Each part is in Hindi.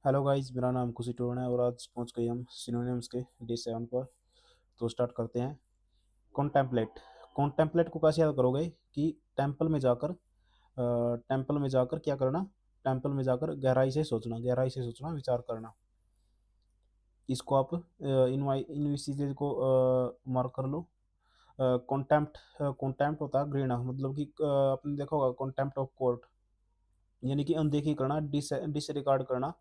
हेलो गाइस, मेरा नाम खुशी टोन है और आज पहुंच गए हम सिनोनिम्स के डे 7 पर। तो स्टार्ट करते हैं। कॉन्टेम्पलेट। कॉन्टेम्पलेट को कैसे याद करोगे कि टेम्पल में जाकर क्या करना। टेम्पल में जाकर गहराई से सोचना, विचार करना। इसको आप इन चीज़ें को मार्क कर लो। कॉन्टेम्प्ट। कॉन्टेम्प्ट होता है घृणा, मतलब कि आपने देखा होगा कॉन्टेम्प्ट ऑफ कोर्ट, यानी कि अनदेखी करना, डिसरिगार्ड करना।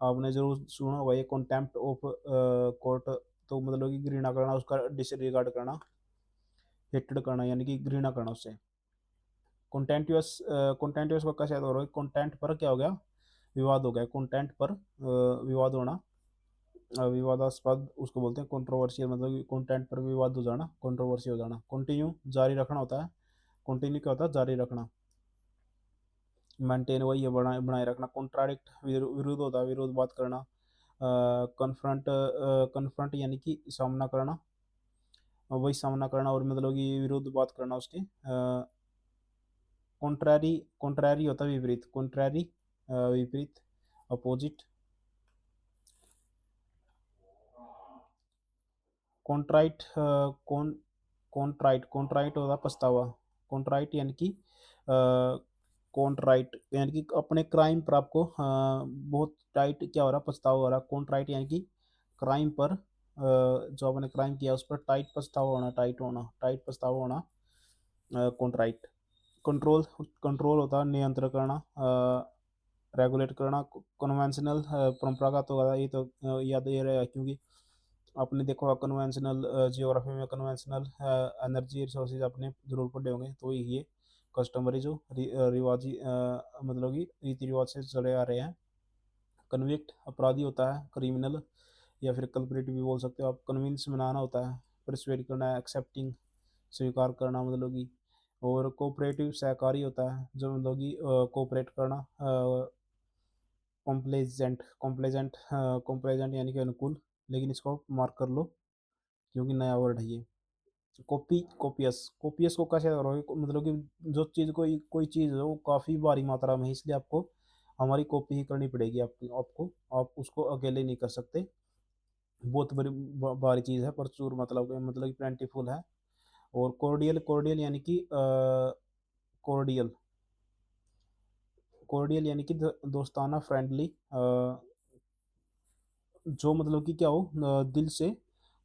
आपने जरूर सुना होगा ये कॉन्टेम्प्ट ऑफ कोर्ट। तो मतलब कि घृणा करना, उसका डिसरिगार्ड करना, हेटेड करना, यानी कि घृणा करना उससे। कॉन्टेंटियस। कॉन्टेंटियस का कैसे याद करोगे? कंटेंट पर क्या हो गया? विवाद हो गया। कंटेंट पर विवाद होना, विवादास्पद उसको बोलते हैं। कंट्रोवर्शियल मतलब कि कंटेंट पर विवाद हो जाना, कंट्रोवर्सी हो जाना। कंटिन्यू जारी रखना होता है। कंटिन्यू क्या होता है? जारी रखना। मेंटेन वही है, बनाए बनाए रखना। कॉन्ट्राडिक्ट विरुद्ध होता है, विरोध बात करना। कन्फ्रंट। कन्फ्रंट यानी कि सामना करना, वही सामना करना और मतलब कि विरुद्ध बात करना उसके। कॉन्ट्रैरी। कॉन्ट्रैरी होता है विपरीत। कॉन्ट्रैरी विपरीत, अपोजिट। कॉन्ट्राइट। कौन कॉन्ट्राइट कॉन्ट्राइट होता है पछतावा। कॉन्ट्राइट यानी कि कॉन्ट्राइट यानी कि अपने क्राइम पर आपको बहुत टाइट क्या हो रहा, पछतावा हो रहा। कॉन्ट्राइट यानी कि क्राइम पर जो आपने क्राइम किया उस पर टाइट पछतावा होना, टाइट पछतावा होना। कॉन्ट्राइट। कंट्रोल। कंट्रोल होता है नियंत्रण करना, रेगुलेट करना। कन्वेंशनल परंपरागत होगा, ये तो याद ये रहेगा क्योंकि आपने देखा होगा कन्वेंशनल जियोग्राफी में कन्वेंशनल एनर्जी रिसोर्सेज आपने जरूर पढ़े होंगे। तो ये कस्टमरी जो रिवाजी मतलब कि रीति रिवाज से चले आ रहे हैं। कन्विक्ट अपराधी होता है, क्रिमिनल या फिर कल्परेट भी बोल सकते हो आप। कन्विंस बनाना होता है, परसुएड करना है, एक्सेप्टिंग स्वीकार करना मतलब कि। और कोऑपरेटिव सहकारी होता है, जो मतलब कि कोऑपरेट करना। कॉम्प्लेजेंट। कॉम्प्लेजेंट यानी कि अनुकूल, लेकिन इसको मार्क कर लो क्योंकि नया वर्ड है ये। कोपियस। कोपियस को कैसे करोगे? मतलब कि जो चीज़ कोई चीज़ है वो काफ़ी भारी मात्रा में है, इसलिए आपको हमारी कॉपी ही करनी पड़ेगी। आपको आप उसको अकेले नहीं कर सकते। बहुत बड़ी भारी चीज़ है, प्रचुर मतलब कि प्लेंटीफुल है। और कॉर्डियल। कॉर्डियल यानी कि कॉर्डियल कॉर्डियल यानी कि दोस्ताना, फ्रेंडली। जो मतलब कि क्या हो, दिल से।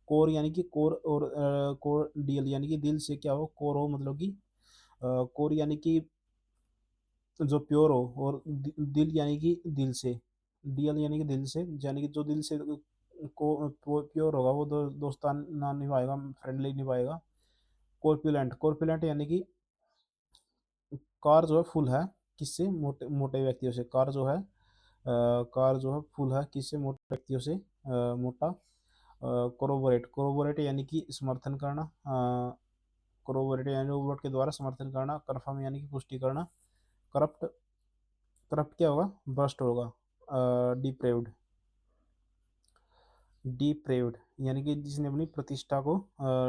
कोर यानी कि कोर, और कोर्डियल यानी कि दिल से क्या हो, कोर हो मतलब कि कोर यानी कि जो प्योर हो, और दिल यानी कि दिल से। डियल यानी कि दिल से, यानी कि जो दिल से को प्योर होगा वो दोस्ताना निभाएगा, फ्रेंडली निभाएगा। कॉर्पुलेंट। कॉर्पुलेंट यानी कि कार जो है फुल है, किससे? मोटे मोटे व्यक्तियों से। कार जो है फुल है, किससे? मोटे व्यक्तियों से, मोटा। कोरोबोरेट। कोरोबोरेट यानी कि समर्थन करना। कोरोबोरेट यानी रोबोट के द्वारा समर्थन करना। कन्फर्म यानी कि पुष्टि करना। करप्ट। करप्ट क्या होगा? भ्रष्ट होगा। डिप्रेव्ड। डिप्रेव्ड यानी कि जिसने अपनी प्रतिष्ठा को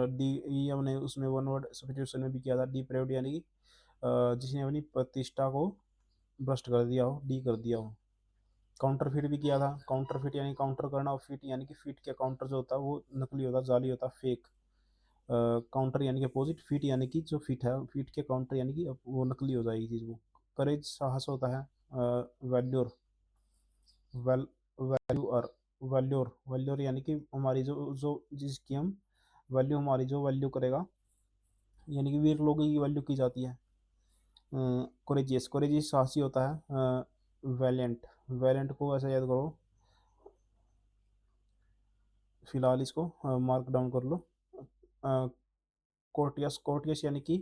डी, ये हमने उसमें वन वर्ड सब्स्टिट्यूशन में भी किया था। डिप्रेव्ड यानी कि जिसने अपनी प्रतिष्ठा को भ्रष्ट कर दिया हो, डी कर दिया हो। काउंटरफिट भी किया था। काउंटरफिट यानी काउंटर करना, और फिट यानी कि फिट के काउंटर जो होता है वो नकली होता है, जाली होता है, फेक। काउंटर यानी कि अपोजिट, फिट यानी कि जो फिट है, फिट के काउंटर यानी कि वो नकली हो जाएगी चीज़ वो। करेज साहस होता है। वैल्योर। Well valuer. वैल्यूअर यानी कि हमारी जो जो जिसकी हम वैल्यू, हमारी जो वैल्यू करेगा, यानी कि वीर लोगों की वैल्यू की जाती है। कोरेजियस। कोरेजियस साहसी होता है। वैलेंट। वैलेंट को ऐसा याद करो, फिलहाल इसको मार्क डाउन कर लो। कोर्टियस। कोर्टियस यानी कि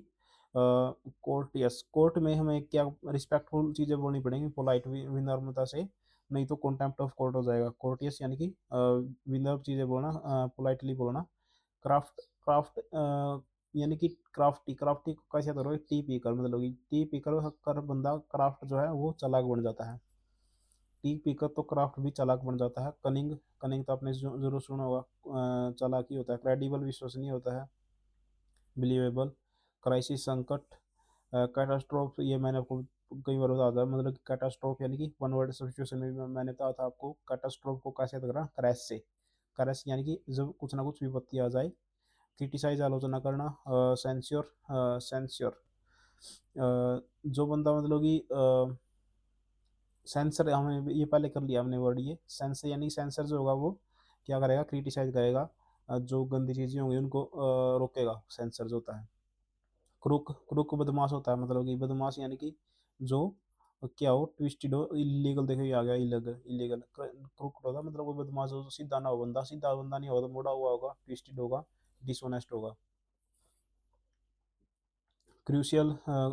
कोर्टियस। कोर्ट में हमें क्या रिस्पेक्टफुल चीज़ें बोलनी पड़ेंगी, पोलाइट, विनम्रता से, नहीं तो कॉन्टेम्प्ट ऑफ कोर्ट हो जाएगा। कोर्टियस यानी कि विनम्र चीज़ें बोलना, पोलाइटली बोलना। क्राफ्ट। क्राफ्ट यानी कि क्राफ्टी। क्राफ्टी को कैसे करोगे? टी पी कर, मतलब कि टी पी कर बंदा क्राफ्ट जो है वो चालाक बन जाता है। टी पी कर तो क्राफ्ट भी चालाक बन जाता है। कनिंग। कनिंग तो आपने जरूर सुना होगा, चालाकी होता है। क्रेडिबल विश्वसनीय होता है। बिलीवेबल। क्राइसिस संकट। कैटास्ट्रोफ ये मैंने आपको कई बार बताता है, मतलब कि कैटास्ट्रोफ यानी कि वन वर्ड सब्स्टिट्यूशन में भी मैंने बताया था आपको कैटास्ट्रोफ को कैसे याद करना, क्रैश से। क्रैश यानी कि जब कुछ ना कुछ विपत्ति आ जाए। क्रिटिसाइज आलोचना करना, सेंस्योर, सेंस्योर जो बंदा मतलब कि सेंसर, हमें ये पहले कर लिया हमने वर्ड, ये सेंसर यानी सेंसर जो होगा वो क्या करेगा, क्रिटिसाइज करेगा, जो गंदी चीज़ें होंगी उनको रोकेगा, सेंसर जो होता है। क्रुक, क्रुक बदमाश होता है, मतलब कि बदमाश यानी कि जो क्या हो, ट्विस्टेड हो, इलीगल, देखो ये आ गया इलीगल, इलीगल क्रुक होगा मतलब कोई बदमाश हो, सीधा ना हो बंदा, सीधा बंदा नहीं होगा तो मुड़ा हुआ होगा, ट्विस्टेड होगा, डिसऑनेस्ट होगा। क्रूशियल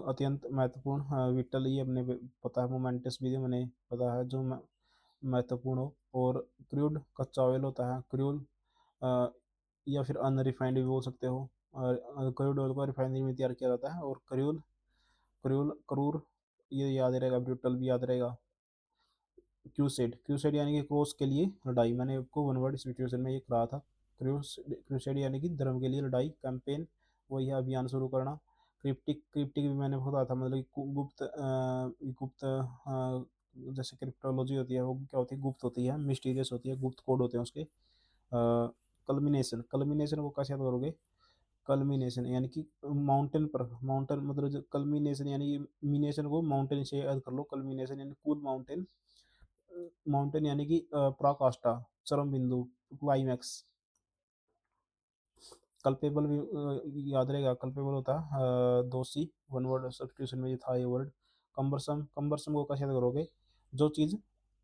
अत्यंत महत्वपूर्ण, विटल ये अपने पता है, मोमेंटस भी मैंने पता है, जो महत्वपूर्ण हो। और क्रूड कच्चा ऑयल होता है, क्रूल या फिर अनरिफाइंड भी बोल सकते हो। क्रूड ऑयल को रिफाइनरी में तैयार किया जाता है। और क्रूल, क्रूल क्रूर ये याद रहेगा, ब्रूटल भी याद रहेगा। क्रूसेड, क्रूसेड यानी कि क्रॉस के लिए लड़ाई, मैंने आपको वन वर्ड सिचुएशन में ये कहा था। क्रूसेड यानी कि धर्म के लिए लड़ाई, कैंपेन वही है, अभियान शुरू करना। क्रिप्टिक, क्रिप्टिक भी मैंने बताया था, मतलब कि गुप्त, गुप्त जैसे क्रिप्टोलॉजी होती है वो क्या होती है, गुप्त होती है, मिस्टीरियस होती है, गुप्त कोड होते हैं उसके। कल्मिनेशन, कल्मिनेशन को कैसे याद करोगे, कल्मिनेशन यानी कि माउंटेन पर, माउंटेन मतलब जो कल्मिनेशन यानी कि मिनेशन को माउंटेन से याद कर लो, कल्मिनेशन यानी कूल माउंटेन, माउंटेन यानी कि पराकाष्ठा, चरम बिंदु, क्लाइमैक्स। कल्पेबल भी याद रहेगा, कल्पेबल होता है दोषी, वन वर्ड सब्स्टिट्यूशन में ये था ये वर्ड। कम्बरसम, कम्बरसम को कैसे याद करोगे, जो चीज़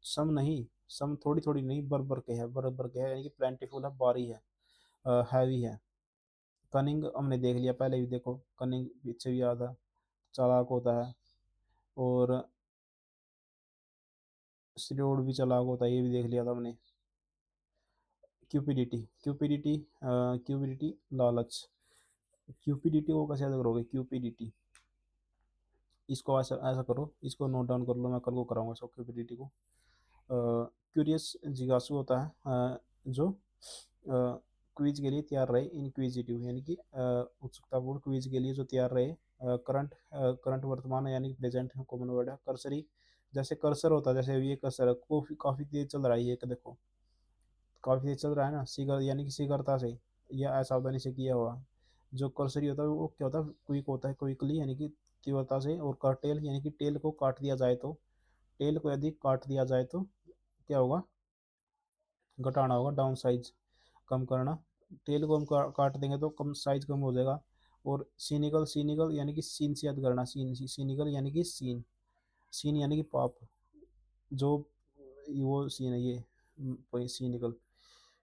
सम नहीं, सम थोड़ी थोड़ी नहीं, बरबर के है, बरबर के है, यानी कि प्लेंटीफुल है, भारी है, हैवी है। कनिंग हमने देख लिया पहले भी, देखो कनिंग पीछे भी याद है, चालाक होता है। और श्योर भी चालाक होता है, ये भी देख लिया था हमने। क्यूपिडिटी, क्यूपिडिटी, क्यूपिडिटी लालच। क्यूपिडिटी को कैसे याद करोगे, क्यूपिडिटी, इसको ऐसा ऐसा करो, इसको नोट डाउन कर लो, मैं कल को कराऊंगा इसको, क्यूपिडिटी को। क्यूरियस जिज्ञासु होता है, जो क्विज के लिए तैयार रहे, इनक्विजिटिव यानी कि उत्सुकतापूर्ण क्विज के लिए जो तैयार रहे। करंट, करंट वर्तमान है, यानी कि प्रेजेंट कॉमन वर्ड है। कर्सरी, जैसे कर्सर होता है, जैसे ये कर्सर है, काफी काफी तेज चल रहा है ये, देखो काफी तेज चल रहा है ना, शीघ्र यानी कि शीघ्रता से या असावधानी से किया हुआ। जो कर्सरी होता है वो क्या होता है, क्विक होता है, क्विकली यानी कि तीव्रता से। और कर्टेल यानी कि टेल को काट दिया जाए तो, टेल को यदि काट दिया जाए तो क्या होगा, घटाना होगा, डाउन साइज, कम करना। टेल को हम काट देंगे तो कम साइज कम हो जाएगा। और सीनिकल, सीनिकल यानी कि सीन से याद करना, सीन, सीनिकल यानी कि सीन, सीन यानी कि पाप, जो वो सीन है ये सीनिकल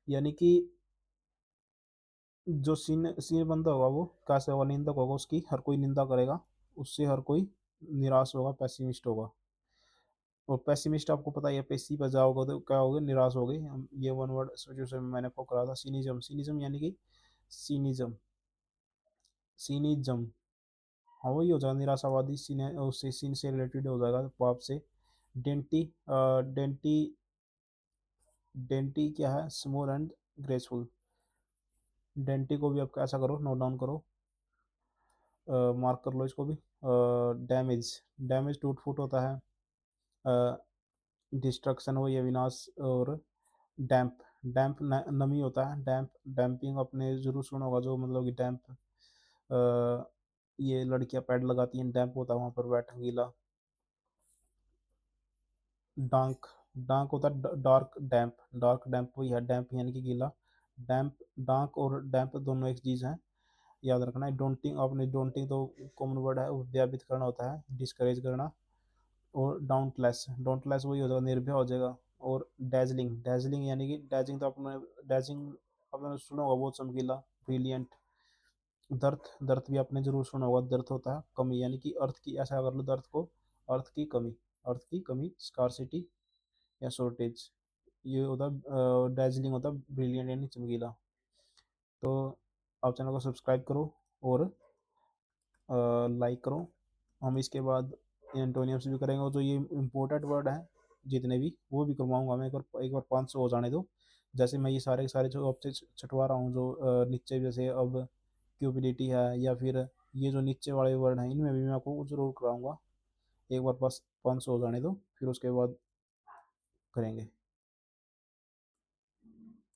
यानी कि जो सीन, सीन बंदा होगा वो कैसे होगा, निंदक होगा, उसकी हर कोई निंदा करेगा, उससे हर कोई निराश होगा, पैसिमिस्ट होगा। और पैसिमिस्ट आपको पता ही है, पेशी पर जाओगे तो क्या होगे, निराश हो गए हम। ये वन वर्ड सिचुएशन में मैंने आपको करा था। सीनिज्म, सीनिज्म यानी कि सीनिज्म, सीनिज्म, हाँ वही हो जाएगा, निराशावादी, सीने उससे सीन से रिलेटेड हो जाएगा, पाप से। डेंटी, डेंटी, डेंटी क्या है, स्मॉल एंड ग्रेसफुल। डेंटी को भी आप कैसा करो, नोट डाउन करो, मार्क कर लो इसको भी। डैमेज, डैमेज टूट फूट होता है। डिस्ट्रक्शन हो या विनाश। और डैम्प, डैम्प नमी होता है, डैम्प, डैम्पिंग अपने जरूर सुना होगा, जो मतलब कि डैम्प, ये लड़कियां पैड लगाती हैं, डैम्प होता है वहां पर बैठ गीला। डांक, डांक होता है डार्क डैम्प, डार्क डैम्प वही है, डैम्प यानी कि गीला। डैम्प, डांक और डैम्प दोनों एक चीज़ है, याद रखना है। डोंटिंग, आपने डोंटिंग तो कॉमन वर्ड है, उद्यापित करना होता है, डिस्करेज करना। और डाउंटलेस, डाउंटलेस वही हो जाएगा, निर्भय हो जाएगा। और डैजलिंग, डैजलिंग यानी कि डैजिंग तो आपने, डैजिंग आपने सुना होगा, बहुत चमकीला, ब्रिलियंट। दर्द, दर्द भी आपने जरूर सुना होगा, दर्द होता है कमी, यानी कि अर्थ की, ऐसा कर लो दर्द को, अर्थ की कमी, अर्थ की कमी, स्कारसिटी या शॉर्टेज। ये होता है डैजलिंग, होता है ब्रिलियंट यानी चमकीला। तो आप चैनल को सब्सक्राइब करो और लाइक करो। हम इसके बाद एंटोनियम्स भी करेंगे, और जो ये इम्पोर्टेंट वर्ड हैं जितने भी, वो भी करवाऊंगा मैं, एक बार 500 हो जाने दो। जैसे मैं ये सारे के सारे जो आपसे छटवा रहा हूँ, जो नीचे जैसे अब क्यूबिलिटी है, या फिर ये जो नीचे वाले वर्ड हैं, इनमें भी मैं आपको जरूर कराऊंगा। एक बार बस 500 हो जाने दो, फिर उसके बाद करेंगे।